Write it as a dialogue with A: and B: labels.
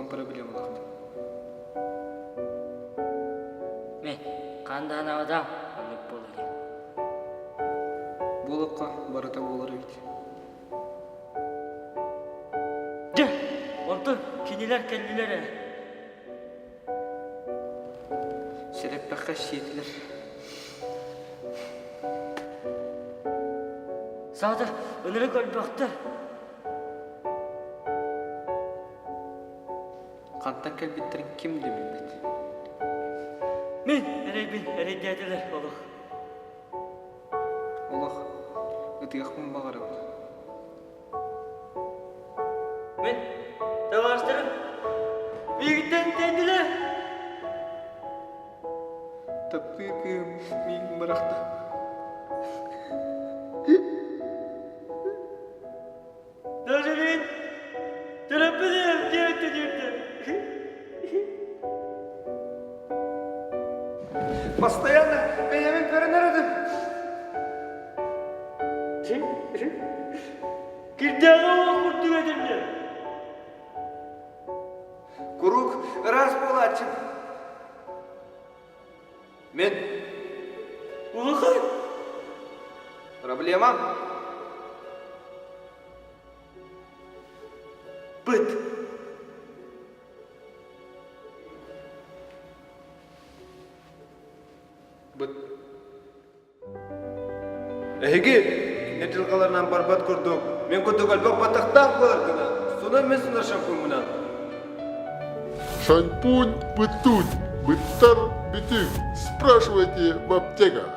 A: болған проблемаларды.
B: Мен қандаған адам өніп болу керек.
A: Болыққа барата болар еді.
B: Де, онтын кенелер келділер.
A: Сереппаққа шетілер.
B: Сағдар, өнірі көлбақтыр.
A: Қанттан кәлбеттерін кім демеймеді?
B: Мен әрей дәділер олық.
A: Олақ, үтіғақпын бағарым.
B: Мен таварыстырым. Бейгіттен дәділер.
A: Тапты кім мен барақты.
B: Даже мен тұраппыдым, дебетті дебетті.
A: Постоянно менемен көрінер едім.
B: Кірдегі оқ құртып едімдер.
A: Круг раз болачым. Мен
B: Улықай.
A: проблемам
B: Бұт.
A: бұд. Әйге, не жылғаларынан барбат көрдік. Мен көтік әлбақ батақтақ болар күні. Сонан мен сұнар шампун мұнан.
C: Шампунь бытунь, быттар битым. Спрашивайте в аптеках.